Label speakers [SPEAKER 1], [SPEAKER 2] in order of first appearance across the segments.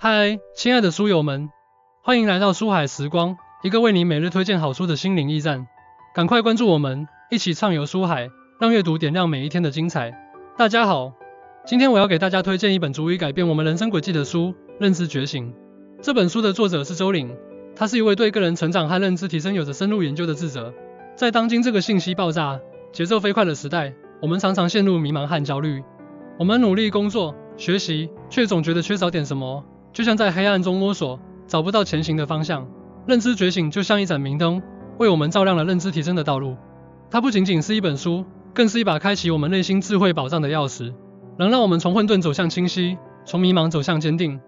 [SPEAKER 1] 嗨，亲爱的书友们，欢迎来到书海时光，一个为你每日推荐好书的心灵驿站。赶快关注我们，一起畅游书海，让阅读点亮每一天的精彩。大家好，今天我要给大家推荐一本足以改变我们人生轨迹的书《认知觉醒》。这本书的作者是周岭，他是一位对个人成长和认知提升有着深入研究的智者。在当今这个信息爆炸、节奏飞快的时代，我们常常陷入迷茫和焦虑。我们努力工作、学习，却总觉得缺少点什么，就像在黑暗中摸索，找不到前行的方向。认知觉醒就像一盏明灯，为我们照亮了认知提升的道路。它不仅仅是一本书，更是一把开启我们内心智慧宝藏的钥匙，能让我们从混沌走向清晰，从迷茫走向坚定。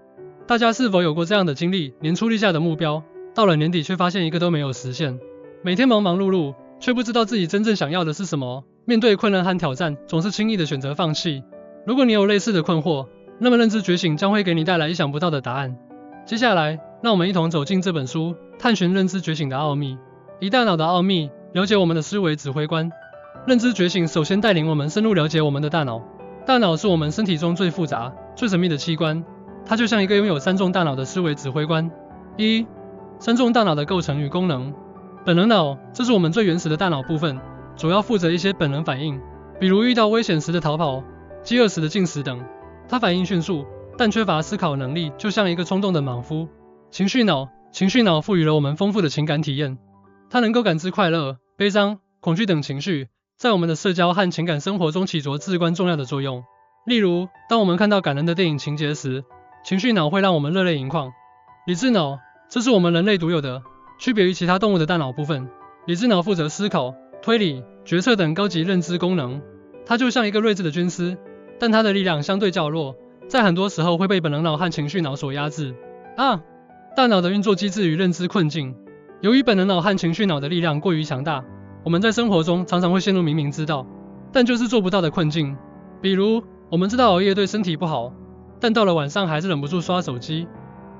[SPEAKER 1] 大家是否有过这样的经历？年初立下的目标，到了年底却发现一个都没有实现。每天忙忙碌碌，却不知道自己真正想要的是什么。面对困难和挑战，总是轻易的选择放弃。如果你有类似的困惑，那么认知觉醒将会给你带来意想不到的答案。接下来，让我们一同走进这本书，探寻认知觉醒的奥秘。以大脑的奥秘，了解我们的思维指挥官。认知觉醒首先带领我们深入了解我们的大脑。大脑是我们身体中最复杂、最神秘的器官，它就像一个拥有三重大脑的思维指挥官。一、三重大脑的构成与功能。本能脑，这是我们最原始的大脑部分，主要负责一些本能反应，比如遇到危险时的逃跑、饥饿时的进食等。它反应迅速，但缺乏思考能力，就像一个冲动的莽夫。情绪脑，情绪脑赋予了我们丰富的情感体验，它能够感知快乐、悲伤、恐惧等情绪，在我们的社交和情感生活中起着至关重要的作用。例如，当我们看到感人的电影情节时，情绪脑会让我们热泪盈眶。理智脑，这是我们人类独有的，区别于其他动物的大脑部分。理智脑负责思考、推理、决策等高级认知功能，它就像一个睿智的军师，但它的力量相对较弱，在很多时候会被本能脑和情绪脑所压制。大脑的运作机制与认知困境。由于本能脑和情绪脑的力量过于强大，我们在生活中常常会陷入明明知道，但就是做不到的困境。比如，我们知道熬夜对身体不好，但到了晚上还是忍不住刷手机。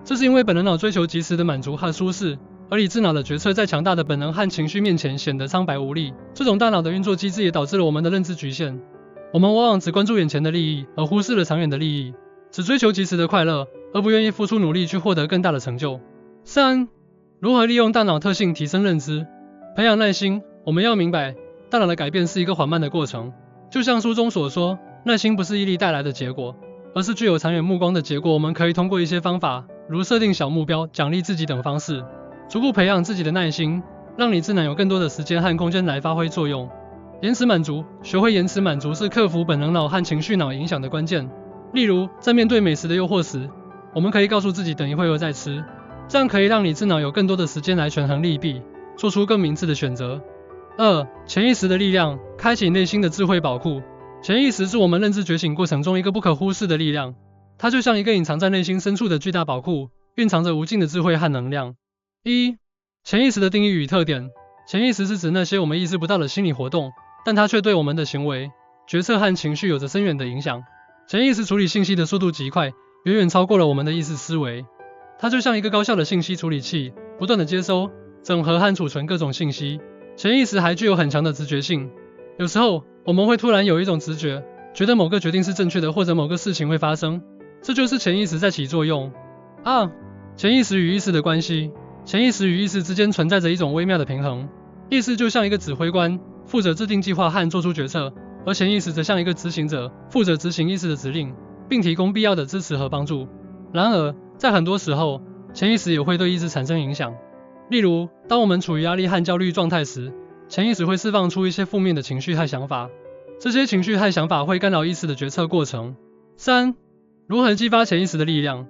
[SPEAKER 1] 这是因为本能脑追求即时的满足和舒适，而理智脑的决策在强大的本能和情绪面前显得苍白无力。这种大脑的运作机制也导致了我们的认知局限。我们往往只关注眼前的利益，而忽视了长远的利益，只追求即时的快乐，而不愿意付出努力去获得更大的成就。3. 如何利用大脑特性提升认知？培养耐心。我们要明白，大脑的改变是一个缓慢的过程，就像书中所说，耐心不是毅力带来的结果，而是具有长远目光的结果。我们可以通过一些方法，如设定小目标、奖励自己等方式，逐步培养自己的耐心，让你智能有更多的时间和空间来发挥作用。延迟满足，学会延迟满足是克服本能脑和情绪脑影响的关键。例如，在面对美食的诱惑时，我们可以告诉自己等一会儿再吃，这样可以让你智脑有更多的时间来权衡利弊，做出更明智的选择。2. 潜意识的力量，开启内心的智慧宝库。潜意识是我们认知觉醒过程中一个不可忽视的力量，它就像一个隐藏在内心深处的巨大宝库，蕴藏着无尽的智慧和能量。1. 潜意识的定义与特点。潜意识是指那些我们意识不到的心理活动，但它却对我们的行为、决策和情绪有着深远的影响。潜意识处理信息的速度极快，远远超过了我们的意识思维。它就像一个高效的信息处理器，不断的接收、整合和储存各种信息。潜意识还具有很强的直觉性，有时候我们会突然有一种直觉，觉得某个决定是正确的，或者某个事情会发生，这就是潜意识在起作用。潜意识与意识的关系。潜意识与意识之间存在着一种微妙的平衡。意识就像一个指挥官，负责制定计划和做出决策，而潜意识则像一个执行者，负责执行意识的指令，并提供必要的支持和帮助。然而，在很多时候，潜意识也会对意识产生影响。例如，当我们处于压力和焦虑状态时，潜意识会释放出一些负面的情绪和想法，这些情绪和想法会干扰意识的决策过程。3. 如何激发潜意识的力量？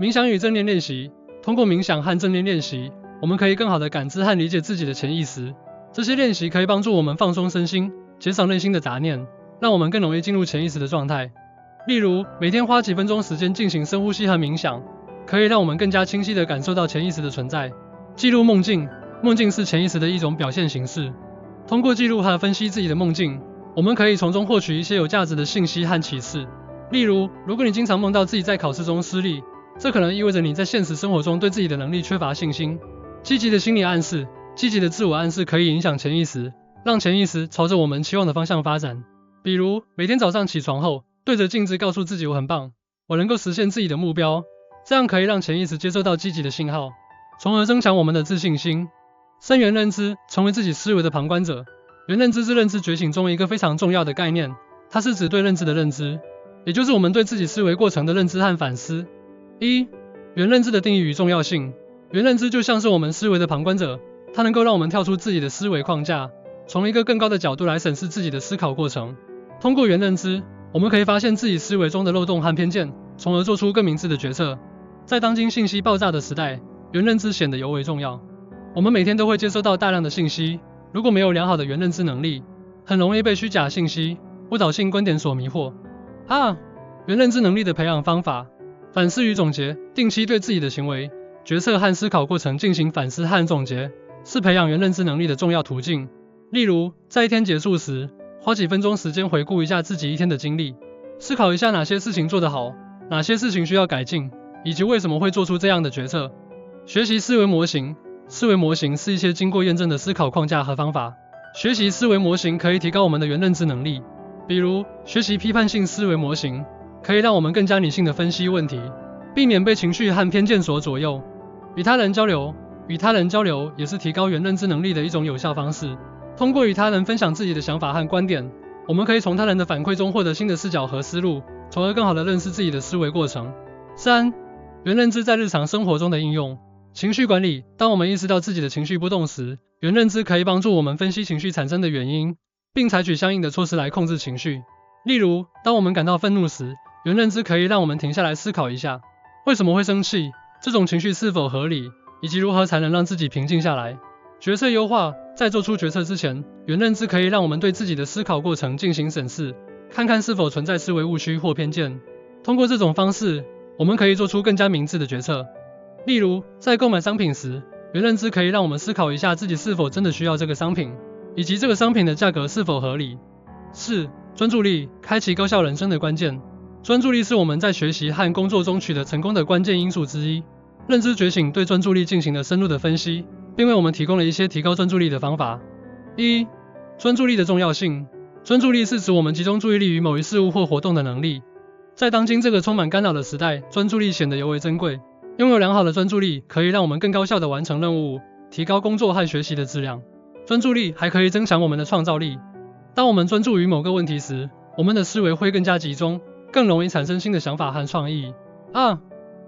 [SPEAKER 1] 冥想与正念练习。通过冥想和正念练习，我们可以更好地感知和理解自己的潜意识。这些练习可以帮助我们放松身心，减少内心的杂念，让我们更容易进入潜意识的状态。例如，每天花几分钟时间进行深呼吸和冥想，可以让我们更加清晰地感受到潜意识的存在。记录梦境。梦境是潜意识的一种表现形式。通过记录和分析自己的梦境，我们可以从中获取一些有价值的信息和启示。例如，如果你经常梦到自己在考试中失利，这可能意味着你在现实生活中对自己的能力缺乏信心。积极的心理暗示，积极的自我暗示可以影响潜意识，让潜意识朝着我们期望的方向发展。比如，每天早上起床后，对着镜子告诉自己我很棒，我能够实现自己的目标，这样可以让潜意识接收到积极的信号，从而增强我们的自信心。深元认知，成为自己思维的旁观者。元认知是认知觉醒中一个非常重要的概念，它是指对认知的认知，也就是我们对自己思维过程的认知和反思。元认知的定义与重要性。元认知就像是我们思维的旁观者，它能够让我们跳出自己的思维框架，从一个更高的角度来审视自己的思考过程。通过元认知，我们可以发现自己思维中的漏洞和偏见，从而做出更明智的决策。在当今信息爆炸的时代，元认知显得尤为重要。我们每天都会接收到大量的信息，如果没有良好的元认知能力，很容易被虚假信息、误导性观点所迷惑。元认知能力的培养方法：反思与总结，定期对自己的行为、决策和思考过程进行反思和总结，是培养元认知能力的重要途径。例如，在一天结束时，花几分钟时间回顾一下自己一天的经历，思考一下哪些事情做得好，哪些事情需要改进，以及为什么会做出这样的决策。学习思维模型。思维模型是一些经过验证的思考框架和方法。学习思维模型可以提高我们的元认知能力，比如学习批判性思维模型，可以让我们更加理性地分析问题，避免被情绪和偏见所左右。与他人交流也是提高元认知能力的一种有效方式。通过与他人分享自己的想法和观点，我们可以从他人的反馈中获得新的视角和思路，从而更好地认识自己的思维过程。元认知在日常生活中的应用。情绪管理。当我们意识到自己的情绪波动时，元认知可以帮助我们分析情绪产生的原因，并采取相应的措施来控制情绪。例如，当我们感到愤怒时，元认知可以让我们停下来思考一下，为什么会生气，这种情绪是否合理，以及如何才能让自己平静下来。决策优化。在做出决策之前，元认知可以让我们对自己的思考过程进行审视，看看是否存在思维误区或偏见。通过这种方式，我们可以做出更加明智的决策。例如，在购买商品时，元认知可以让我们思考一下自己是否真的需要这个商品，以及这个商品的价格是否合理。专注力，开启高效人生的关键。专注力是我们在学习和工作中取得成功的关键因素之一。认知觉醒对专注力进行了深入的分析，并为我们提供了一些提高专注力的方法。专注力的重要性。专注力是指我们集中注意力于某一事物或活动的能力。在当今这个充满干扰的时代，专注力显得尤为珍贵。拥有良好的专注力可以让我们更高效地完成任务，提高工作和学习的质量。专注力还可以增强我们的创造力。当我们专注于某个问题时，我们的思维会更加集中，更容易产生新的想法和创意。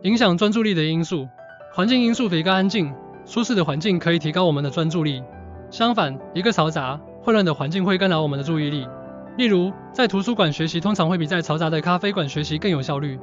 [SPEAKER 1] 影响专注力的因素。环境因素。一个安静、舒适的环境可以提高我们的专注力。相反，一个嘈杂、混乱的环境会干扰我们的注意力。例如，在图书馆学习通常会比在嘈杂的咖啡馆学习更有效率。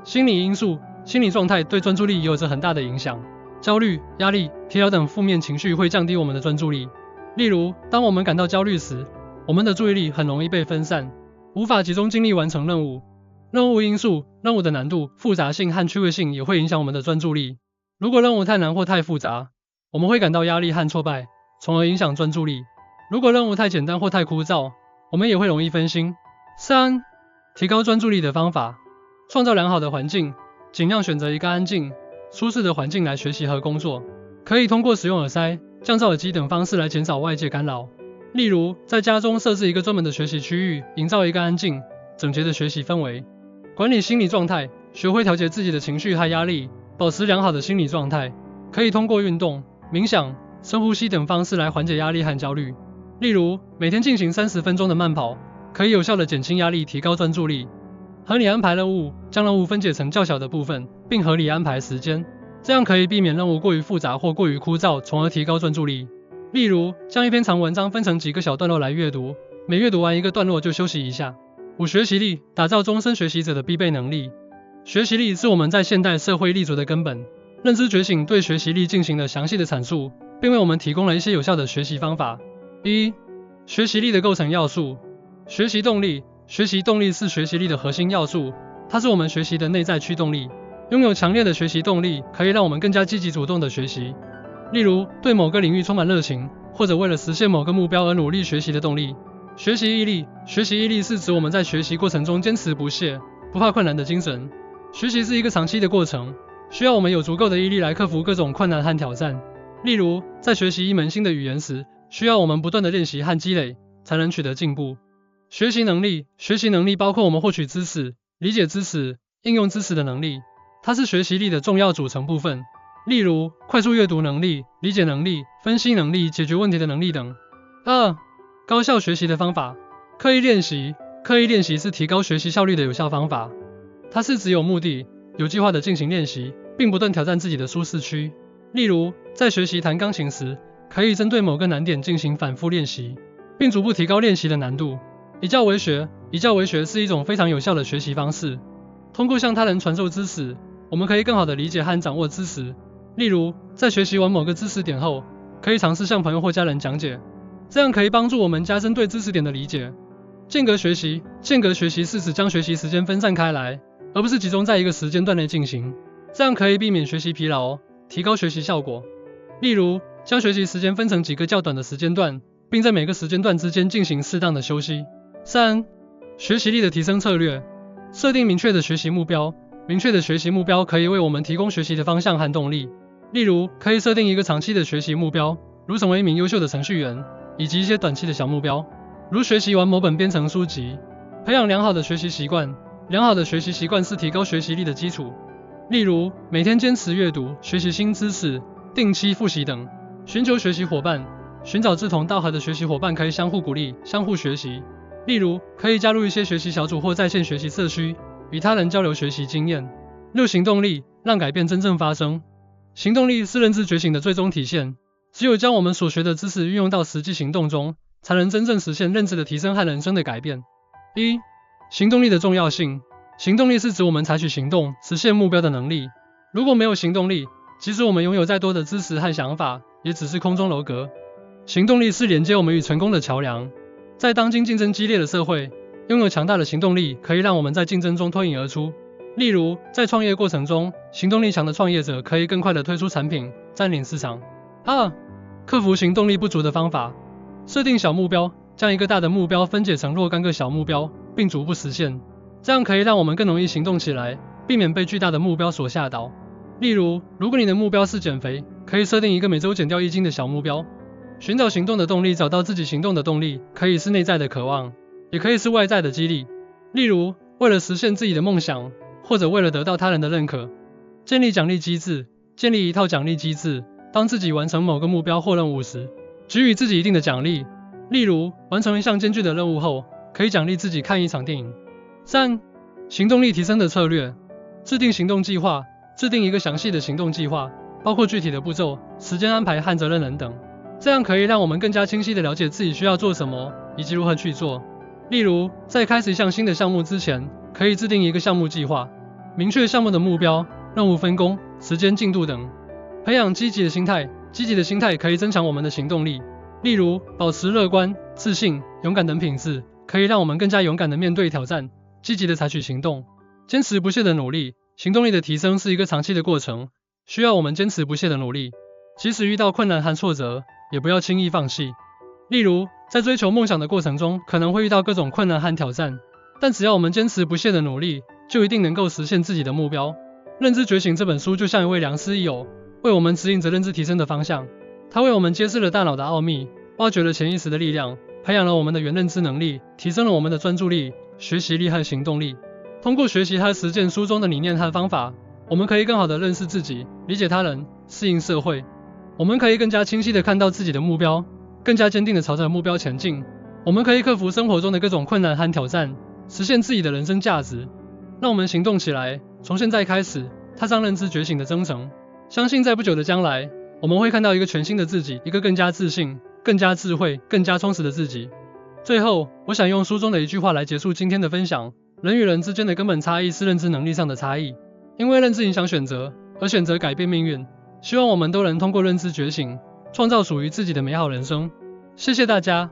[SPEAKER 1] 心理因素。心理状态对专注力也有着很大的影响。焦虑、压力、疲劳等负面情绪会降低我们的专注力。例如，当我们感到焦虑时，我们的注意力很容易被分散，无法集中精力完成任务。任务因素。任务的难度、复杂性和趣味性也会影响我们的专注力。如果任务太难或太复杂，我们会感到压力和挫败，从而影响专注力。如果任务太简单或太枯燥，我们也会容易分心。提高专注力的方法。创造良好的环境。尽量选择一个安静、舒适的环境来学习和工作。可以通过使用耳塞、降噪耳机等方式来减少外界干扰。例如，在家中设置一个专门的学习区域，营造一个安静、整洁的学习氛围。管理心理状态。学会调节自己的情绪和压力，保持良好的心理状态。可以通过运动、冥想、深呼吸等方式来缓解压力和焦虑。例如，每天进行30分钟的慢跑，可以有效地减轻压力，提高专注力。合理安排任务。将任务分解成较小的部分，并合理安排时间，这样可以避免任务过于复杂或过于枯燥，从而提高专注力。例如，将一篇长文章分成几个小段落来阅读，每阅读完一个段落就休息一下。学习力。打造终身学习者的必备能力。学习力是我们在现代社会立足的根本。认知觉醒对学习力进行了详细的阐述，并为我们提供了一些有效的学习方法。学习力的构成要素。学习动力。学习动力是学习力的核心要素，它是我们学习的内在驱动力。拥有强烈的学习动力，可以让我们更加积极主动地学习。例如，对某个领域充满热情，或者为了实现某个目标而努力学习的动力。学习毅力。学习毅力是指我们在学习过程中坚持不懈、不怕困难的精神。学习是一个长期的过程，需要我们有足够的毅力来克服各种困难和挑战。例如，在学习一门新的语言时，需要我们不断的练习和积累，才能取得进步。学习能力。学习能力包括我们获取知识、理解知识、应用知识的能力。它是学习力的重要组成部分，例如快速阅读能力、理解能力、分析能力、解决问题的能力等。2. 高效学习的方法。刻意练习。刻意练习是提高学习效率的有效方法，它是只有目的、有计划的进行练习，并不断挑战自己的舒适区。例如，在学习弹钢琴时，可以针对某个难点进行反复练习，并逐步提高练习的难度。以教为学。以教为学是一种非常有效的学习方式。通过向他人传授知识，我们可以更好地理解和掌握知识。例如，在学习完某个知识点后，可以尝试向朋友或家人讲解，这样可以帮助我们加深对知识点的理解。间隔学习。间隔学习是指将学习时间分散开来，而不是集中在一个时间段内进行，这样可以避免学习疲劳，提高学习效果。例如，将学习时间分成几个较短的时间段，并在每个时间段之间进行适当的休息。3. 学习力的提升策略。设定明确的学习目标。明确的学习目标可以为我们提供学习的方向和动力。例如，可以设定一个长期的学习目标，如成为一名优秀的程序员，以及一些短期的小目标，如学习完某本编程书籍。培养良好的学习习惯。良好的学习习惯是提高学习力的基础。例如，每天坚持阅读、学习新知识、定期复习等。寻求学习伙伴。寻找志同道合的学习伙伴可以相互鼓励、相互学习。例如，可以加入一些学习小组或在线学习社区，与他人交流学习经验。6. 行动力，让改变真正发生。行动力是认知觉醒的最终体现。只有将我们所学的知识运用到实际行动中，才能真正实现认知的提升和人生的改变。1. 行动力的重要性。行动力是指我们采取行动，实现目标的能力。如果没有行动力，即使我们拥有再多的知识和想法，也只是空中楼阁。行动力是连接我们与成功的桥梁。在当今竞争激烈的社会，拥有强大的行动力可以让我们在竞争中脱颖而出。例如，在创业过程中，行动力强的创业者可以更快地推出产品，占领市场。2. 克服行动力不足的方法。设定小目标，将一个大的目标分解成若干个小目标，并逐步实现，这样可以让我们更容易行动起来，避免被巨大的目标所吓倒。例如，如果你的目标是减肥，可以设定一个每周减掉1斤的小目标。寻找行动的动力。找到自己行动的动力，可以是内在的渴望，也可以是外在的激励。例如，为了实现自己的梦想，或者为了得到他人的认可。建立奖励机制。建立一套奖励机制，当自己完成某个目标或任务时，给予自己一定的奖励。例如，完成一项艰巨的任务后，可以奖励自己看一场电影。3. 行动力提升的策略。制定行动计划。制定一个详细的行动计划，包括具体的步骤、时间安排和责任人等，这样可以让我们更加清晰地了解自己需要做什么，以及如何去做。例如，在开始一项新的项目之前，可以制定一个项目计划，明确项目的目标、任务分工、时间进度等。培养积极的心态。积极的心态可以增强我们的行动力。例如，保持乐观、自信、勇敢等品质，可以让我们更加勇敢地面对挑战，积极地采取行动。坚持不懈的努力。行动力的提升是一个长期的过程，需要我们坚持不懈的努力。即使遇到困难和挫折，也不要轻易放弃。例如，在追求梦想的过程中，可能会遇到各种困难和挑战，但只要我们坚持不懈的努力，就一定能够实现自己的目标。认知觉醒这本书就像一位良师益友，为我们指引着认知提升的方向。它为我们揭示了大脑的奥秘，挖掘了潜意识的力量，培养了我们的原认知能力，提升了我们的专注力、学习力和行动力。通过学习和实践书中的理念和方法，我们可以更好地认识自己，理解他人，适应社会。我们可以更加清晰地看到自己的目标，更加坚定地朝着目标前进。我们可以克服生活中的各种困难和挑战，实现自己的人生价值。让我们行动起来，从现在开始，踏上认知觉醒的征程。相信在不久的将来，我们会看到一个全新的自己，一个更加自信、更加智慧、更加充实的自己。最后，我想用书中的一句话来结束今天的分享。人与人之间的根本差异是认知能力上的差异，因为认知影响选择，而选择改变命运。希望我们都能通过认知觉醒，创造属于自己的美好人生。谢谢大家。